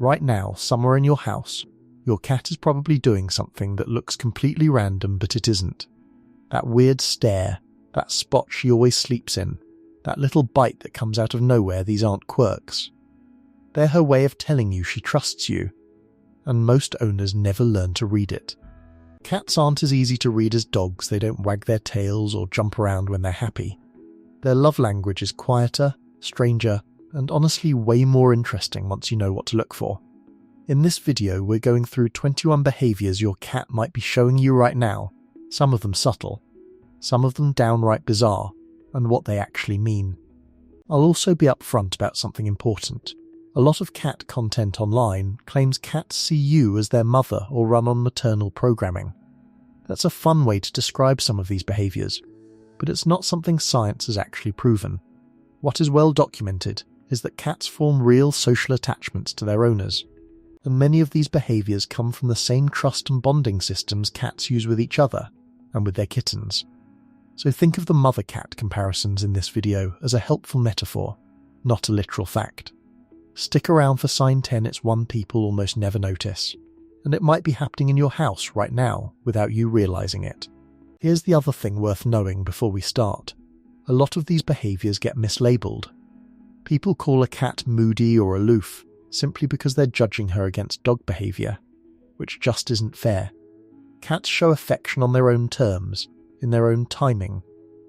Right now, somewhere in your house, your cat is probably doing something that looks completely random, but it isn't. That weird stare, that spot she always sleeps in, that little bite that comes out of nowhere, these aren't quirks. They're her way of telling you she trusts you, and most owners never learn to read it. Cats aren't as easy to read as dogs. They don't wag their tails or jump around when they're happy. Their love language is quieter, stranger, and honestly way more interesting once you know what to look for. In this video, we're going through 21 behaviours your cat might be showing you right now, some of them subtle, some of them downright bizarre, and what they actually mean. I'll also be upfront about something important. A lot of cat content online claims cats see you as their mother or run on maternal programming. That's a fun way to describe some of these behaviours, but it's not something science has actually proven. What is well documented is that cats form real social attachments to their owners, and many of these behaviours come from the same trust and bonding systems cats use with each other and with their kittens. So think of the mother-cat comparisons in this video as a helpful metaphor, not a literal fact. Stick around for sign 10. It's one people almost never notice, and it might be happening in your house right now without you realising it. Here's the other thing worth knowing before we start. A lot of these behaviours get mislabelled. People call a cat moody or aloof simply because they're judging her against dog behaviour, which just isn't fair. Cats show affection on their own terms, in their own timing,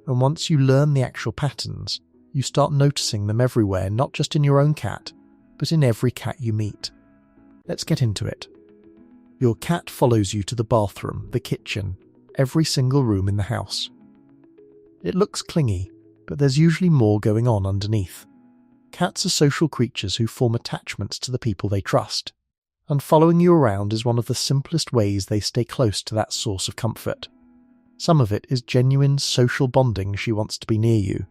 and once you learn the actual patterns, you start noticing them everywhere, not just in your own cat, but in every cat you meet. Let's get into it. Your cat follows you to the bathroom, the kitchen, every single room in the house. It looks clingy, but there's usually more going on underneath. Cats are social creatures who form attachments to the people they trust, and following you around is one of the simplest ways they stay close to that source of comfort. Some of it is genuine social bonding. She wants to be near you.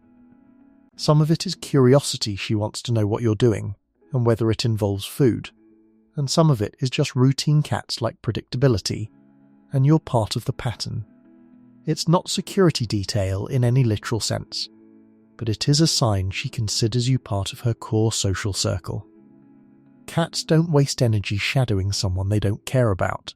Some of it is curiosity. She wants to know what you're doing and whether it involves food. And some of it is just routine cat-like predictability, and you're part of the pattern. It's not security detail in any literal sense, but it is a sign she considers you part of her core social circle. Cats don't waste energy shadowing someone they don't care about.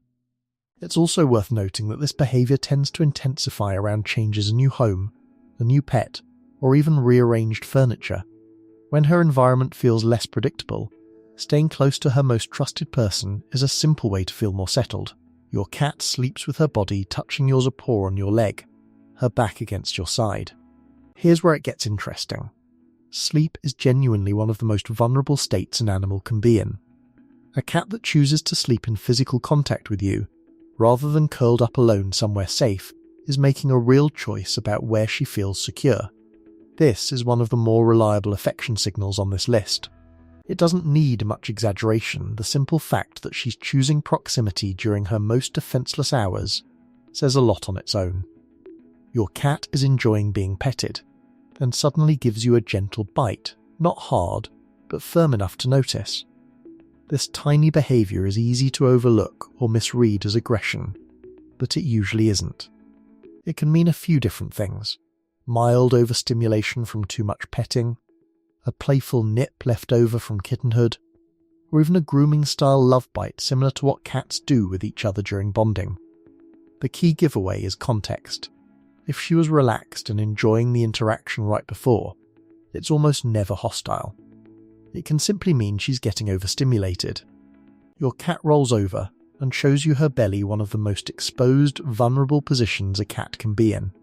It's also worth noting that this behaviour tends to intensify around changes in a new home, a new pet, or even rearranged furniture. When her environment feels less predictable, staying close to her most trusted person is a simple way to feel more settled. Your cat sleeps with her body touching yours, a paw on your leg, her back against your side. Here's where it gets interesting. Sleep is genuinely one of the most vulnerable states an animal can be in. A cat that chooses to sleep in physical contact with you, rather than curled up alone somewhere safe, is making a real choice about where she feels secure. This is one of the more reliable affection signals on this list. It doesn't need much exaggeration. The simple fact that she's choosing proximity during her most defenseless hours says a lot on its own. Your cat is enjoying being petted, and suddenly gives you a gentle bite, not hard, but firm enough to notice. This tiny behaviour is easy to overlook or misread as aggression, but it usually isn't. It can mean a few different things. Mild overstimulation from too much petting, a playful nip left over from kittenhood, or even a grooming-style love bite similar to what cats do with each other during bonding. The key giveaway is context. If she was relaxed and enjoying the interaction right before, it's almost never hostile. It can simply mean she's getting overstimulated. Your cat rolls over and shows you her belly, one of the most exposed, vulnerable positions a cat can be in.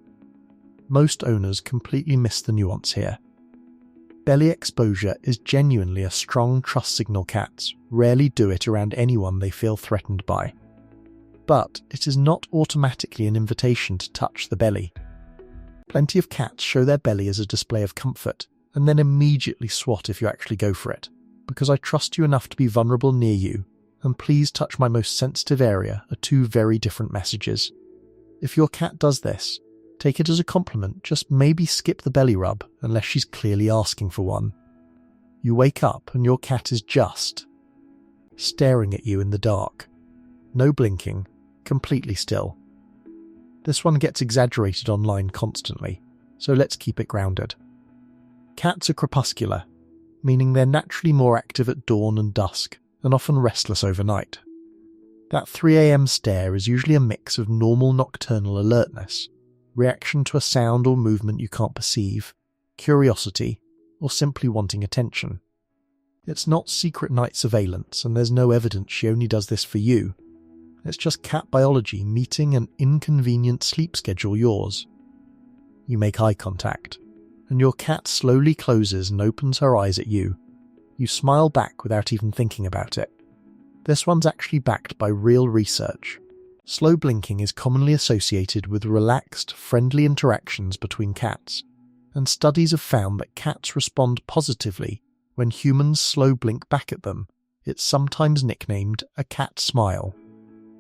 Most owners completely miss the nuance here. Belly exposure is genuinely a strong trust signal. Cats rarely do it around anyone they feel threatened by. But it is not automatically an invitation to touch the belly. Plenty of cats show their belly as a display of comfort, and then immediately swat if you actually go for it, because I trust you enough to be vulnerable near you, and please touch my most sensitive area, are two very different messages. If your cat does this, take it as a compliment. Just maybe skip the belly rub unless she's clearly asking for one. You wake up and your cat is just staring at you in the dark. No blinking, completely still. This one gets exaggerated online constantly, so let's keep it grounded. Cats are crepuscular, meaning they're naturally more active at dawn and dusk, and often restless overnight. That 3 a.m. stare is usually a mix of normal nocturnal alertness, reaction to a sound or movement you can't perceive, curiosity, or simply wanting attention. It's not secret night surveillance, and there's no evidence she only does this for you. It's just cat biology meeting an inconvenient sleep schedule yours. You make eye contact, and your cat slowly closes and opens her eyes at you. You smile back without even thinking about it. This one's actually backed by real research. Slow blinking is commonly associated with relaxed, friendly interactions between cats, and studies have found that cats respond positively when humans slow blink back at them. It's sometimes nicknamed a cat smile.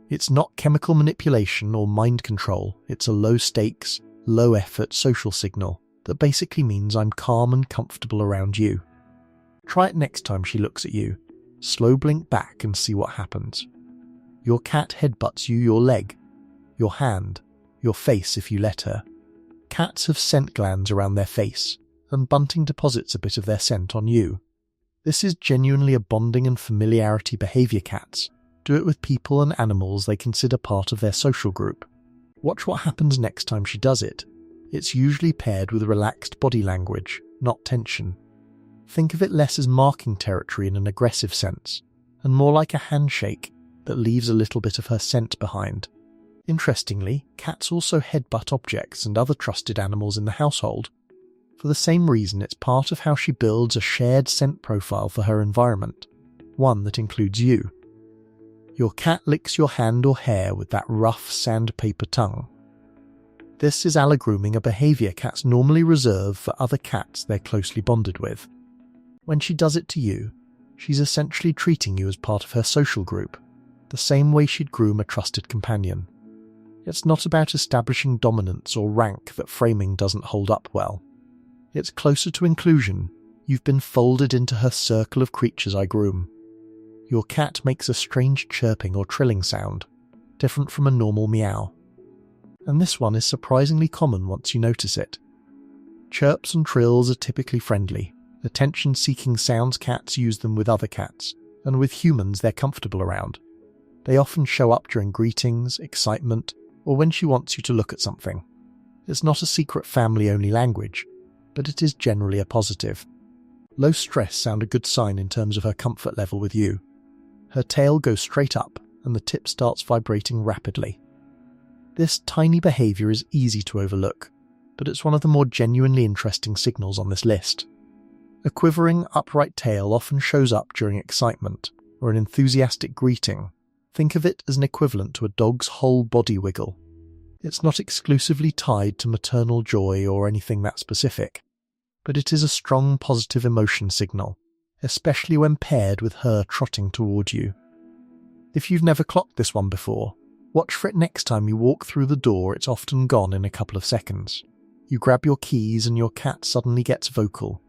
It's not chemical manipulation or mind control, it's a low-stakes, low-effort social signal that basically means I'm calm and comfortable around you. Try it next time she looks at you. Slow blink back and see what happens. Your cat headbutts you your leg, your hand, your face if you let her. Cats have scent glands around their face, and bunting deposits a bit of their scent on you. This is genuinely a bonding and familiarity behaviour. Cats do it with people and animals they consider part of their social group. Watch what happens next time she does it. It's usually paired with relaxed body language, not tension. Think of it less as marking territory in an aggressive sense, and more like a handshake that leaves a little bit of her scent behind. Interestingly, cats also headbutt objects and other trusted animals in the household. For the same reason, it's part of how she builds a shared scent profile for her environment, one that includes you. Your cat licks your hand or hair with that rough sandpaper tongue. This is allogrooming, a behaviour cats normally reserve for other cats they're closely bonded with. When she does it to you, she's essentially treating you as part of her social group, the same way she'd groom a trusted companion. It's not about establishing dominance or rank that framing doesn't hold up well. It's closer to inclusion. You've been folded into her circle of creatures I groom. Your cat makes a strange chirping or trilling sound, different from a normal meow. And this one is surprisingly common once you notice it. Chirps and trills are typically friendly, attention-seeking sounds. Cats use them with other cats, and with humans they're comfortable around. They often show up during greetings, excitement, or when she wants you to look at something. It's not a secret family-only language, but it is generally a positive. Low stress sound a good sign in terms of her comfort level with you. Her tail goes straight up, and the tip starts vibrating rapidly. This tiny behaviour is easy to overlook, but it's one of the more genuinely interesting signals on this list. A quivering, upright tail often shows up during excitement or an enthusiastic greeting. Think of it as an equivalent to a dog's whole body wiggle. It's not exclusively tied to maternal joy or anything that specific, but it is a strong positive emotion signal, especially when paired with her trotting toward you. If you've never clocked this one before, watch for it next time you walk through the door. It's often gone in a couple of seconds. You grab your keys and your cat suddenly gets vocal,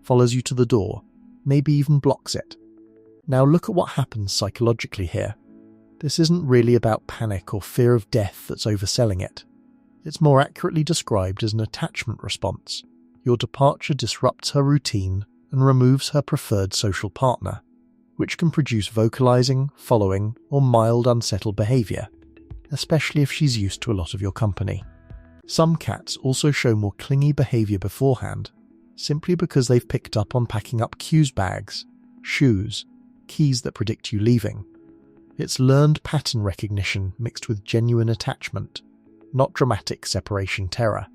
follows you to the door, maybe even blocks it. Now look at what happens psychologically here. This isn't really about panic or fear of death that's overselling it. It's more accurately described as an attachment response. Your departure disrupts her routine and removes her preferred social partner, which can produce vocalizing, following, or mild unsettled behavior, especially if she's used to a lot of your company. Some cats also show more clingy behavior beforehand, simply because they've picked up on packing up cues, bags, shoes, keys that predict you leaving. It's learned pattern recognition mixed with genuine attachment, not dramatic separation terror.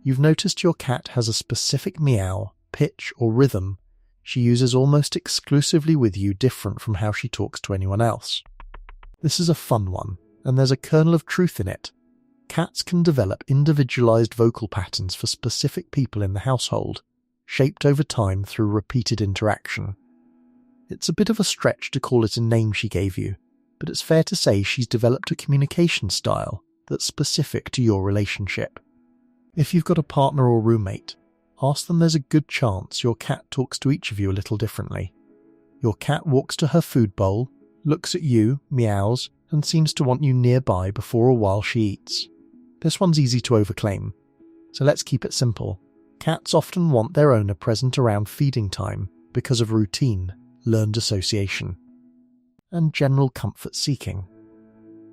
You've noticed your cat has a specific meow, pitch, or rhythm she uses almost exclusively with you, different from how she talks to anyone else. This is a fun one, and there's a kernel of truth in it. Cats can develop individualized vocal patterns for specific people in the household, shaped over time through repeated interaction. It's a bit of a stretch to call it a name she gave you, but it's fair to say she's developed a communication style that's specific to your relationship. If you've got a partner or roommate, ask them. There's a good chance your cat talks to each of you a little differently. Your cat walks to her food bowl, looks at you, meows, and seems to want you nearby before or while she eats. This one's easy to overclaim, so let's keep it simple. Cats often want their owner present around feeding time because of routine, learned association. and general comfort seeking.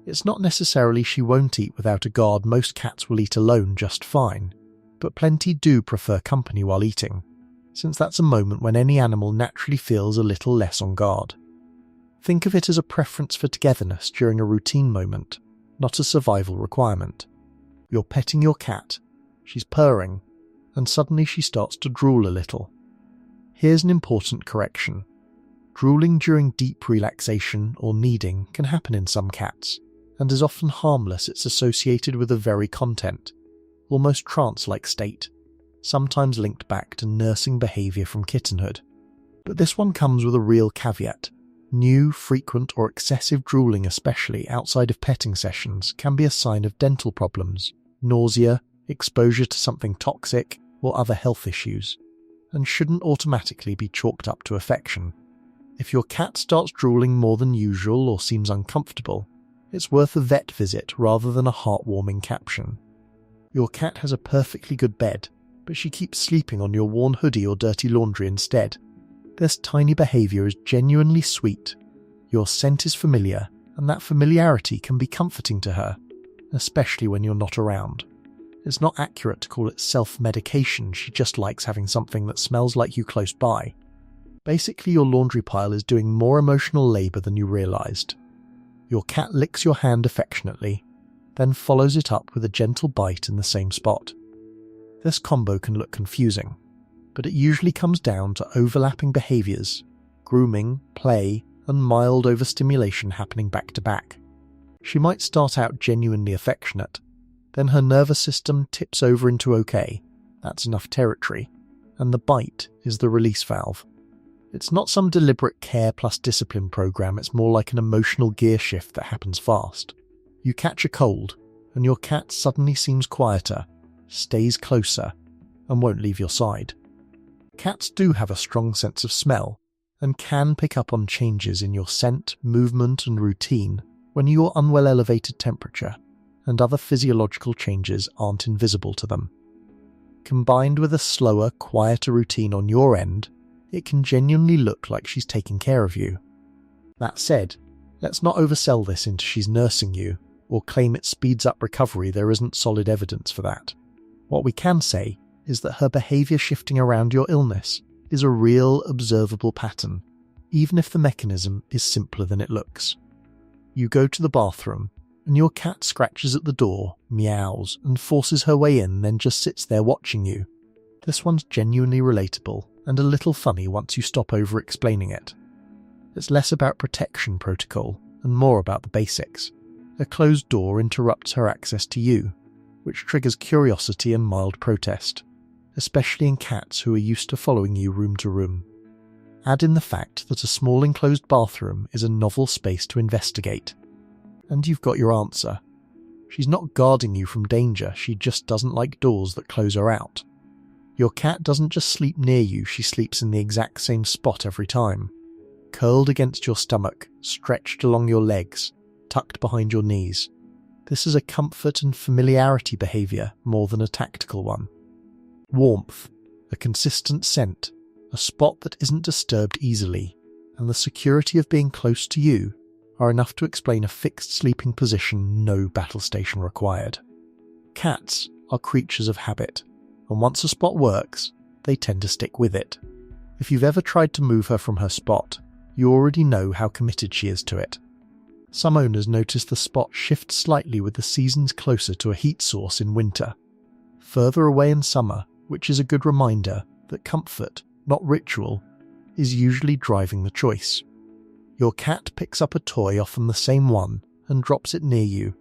It's not necessarily she won't eat without a guard. Most cats will eat alone just fine, but plenty do prefer company while eating, since that's a moment when any animal naturally feels a little less on guard. Think of it as a preference for togetherness during a routine moment, not a survival requirement. You're petting your cat, she's purring, and suddenly she starts to drool a little. Here's an important correction. Drooling during deep relaxation or kneading can happen in some cats, and is often harmless. It's associated with a very content, almost trance-like state, sometimes linked back to nursing behaviour from kittenhood. But this one comes with a real caveat. New, frequent or excessive drooling, especially outside of petting sessions, can be a sign of dental problems, nausea, exposure to something toxic, or other health issues, and shouldn't automatically be chalked up to affection. If your cat starts drooling more than usual or seems uncomfortable, it's worth a vet visit rather than a heartwarming caption. Your cat has a perfectly good bed, but she keeps sleeping on your worn hoodie or dirty laundry instead. This tiny behaviour is genuinely sweet. Your scent is familiar, and that familiarity can be comforting to her, especially when you're not around. It's not accurate to call it self-medication. She just likes having something that smells like you close by. Basically, your laundry pile is doing more emotional labour than you realised. Your cat licks your hand affectionately, then follows it up with a gentle bite in the same spot. This combo can look confusing, but it usually comes down to overlapping behaviours, grooming, play, and mild overstimulation happening back to back. She might start out genuinely affectionate, then her nervous system tips over into okay, that's enough territory, and the bite is the release valve. It's not some deliberate care plus discipline program, it's more like an emotional gear shift that happens fast. You catch a cold, and your cat suddenly seems quieter, stays closer, and won't leave your side. Cats do have a strong sense of smell, and can pick up on changes in your scent, movement, and routine when your unwell elevated temperature and other physiological changes aren't invisible to them. Combined with a slower, quieter routine on your end, it can genuinely look like she's taking care of you. That said, let's not oversell this into she's nursing you, or claim it speeds up recovery. There isn't solid evidence for that. What we can say is that her behaviour shifting around your illness is a real, observable pattern, even if the mechanism is simpler than it looks. You go to the bathroom, and your cat scratches at the door, meows, and forces her way in, then just sits there watching you. This one's genuinely relatable, and a little funny once you stop over-explaining it. It's less about protection protocol, and more about the basics. A closed door interrupts her access to you, which triggers curiosity and mild protest, especially in cats who are used to following you room to room. Add in the fact that a small enclosed bathroom is a novel space to investigate, and you've got your answer. She's not guarding you from danger, she just doesn't like doors that close her out. Your cat doesn't just sleep near you, she sleeps in the exact same spot every time. Curled against your stomach, stretched along your legs, tucked behind your knees. This is a comfort and familiarity behaviour more than a tactical one. Warmth, a consistent scent, a spot that isn't disturbed easily, and the security of being close to you are enough to explain a fixed sleeping position, no battle station required. Cats are creatures of habit, and once a spot works, they tend to stick with it. If you've ever tried to move her from her spot, you already know how committed she is to it. Some owners notice the spot shift slightly with the seasons closer to a heat source in winter, further away in summer, which is a good reminder that comfort, not ritual, is usually driving the choice. Your cat picks up a toy, often the same one, and drops it near you,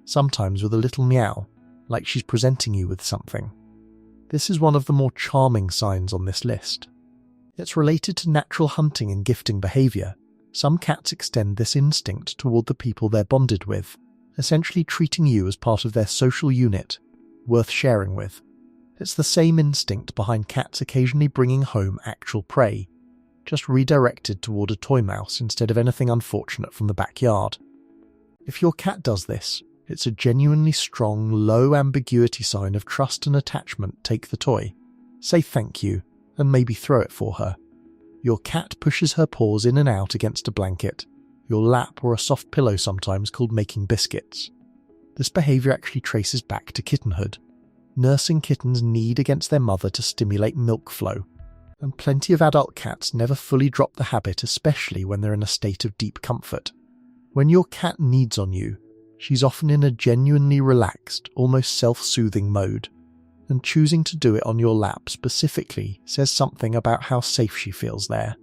sometimes with a little meow, like she's presenting you with something. This is one of the more charming signs on this list. It's related to natural hunting and gifting behaviour. Some cats extend this instinct toward the people they're bonded with, essentially treating you as part of their social unit, worth sharing with. It's the same instinct behind cats occasionally bringing home actual prey, just redirected toward a toy mouse instead of anything unfortunate from the backyard. If your cat does this, it's a genuinely strong, low ambiguity sign of trust and attachment. Take the toy, say thank you, and maybe throw it for her. Your cat pushes her paws in and out against a blanket, your lap, or a soft pillow, sometimes called making biscuits. This behaviour actually traces back to kittenhood. Nursing kittens need against their mother to stimulate milk flow, and plenty of adult cats never fully drop the habit, especially when they're in a state of deep comfort. When your cat needs on you, she's often in a genuinely relaxed, almost self-soothing mode, and choosing to do it on your lap specifically says something about how safe she feels there.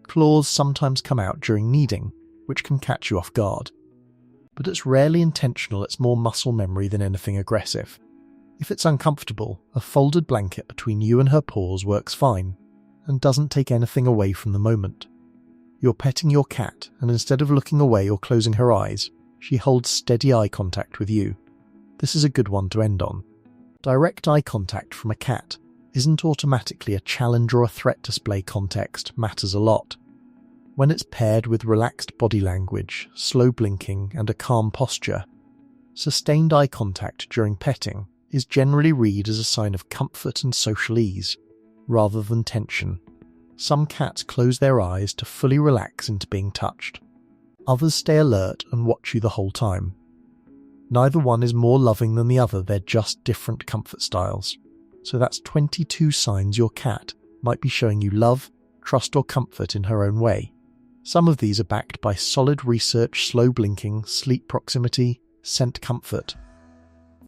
Claws sometimes come out during kneading, which can catch you off guard. But it's rarely intentional, it's more muscle memory than anything aggressive. If it's uncomfortable, a folded blanket between you and her paws works fine, and doesn't take anything away from the moment. You're petting your cat, and instead of looking away or closing her eyes, she holds steady eye contact with you. This is a good one to end on. Direct eye contact from a cat isn't automatically a challenge or a threat display. Context matters a lot. When it's paired with relaxed body language, slow blinking, and a calm posture, sustained eye contact during petting is generally read as a sign of comfort and social ease, rather than tension. Some cats close their eyes to fully relax into being touched. Others stay alert and watch you the whole time. Neither one is more loving than the other, they're just different comfort styles. So that's 22 signs your cat might be showing you love, trust, or comfort in her own way. Some of these are backed by solid research: slow blinking, sleep proximity, scent comfort.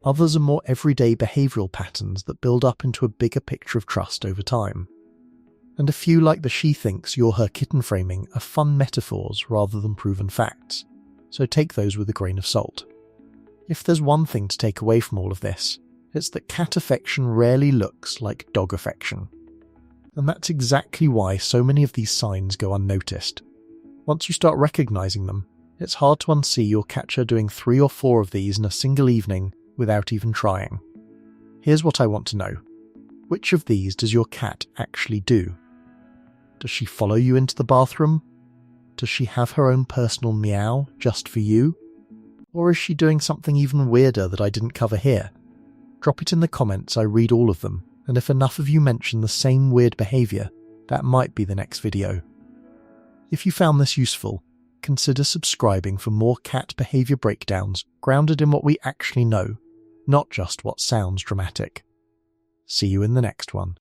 Others are more everyday behavioural patterns that build up into a bigger picture of trust over time. And a few, like the "she thinks you're her kitten" framing, are fun metaphors rather than proven facts, so take those with a grain of salt. If there's one thing to take away from all of this, it's that cat affection rarely looks like dog affection. And that's exactly why so many of these signs go unnoticed. Once you start recognising them, it's hard to unsee your catcher doing 3 or 4 of these in a single evening without even trying. Here's what I want to know. Which of these does your cat actually do? Does she follow you into the bathroom? Does she have her own personal meow just for you? Or is she doing something even weirder that I didn't cover here? Drop it in the comments, I read all of them, and if enough of you mention the same weird behaviour, that might be the next video. If you found this useful, consider subscribing for more cat behaviour breakdowns grounded in what we actually know, not just what sounds dramatic. See you in the next one.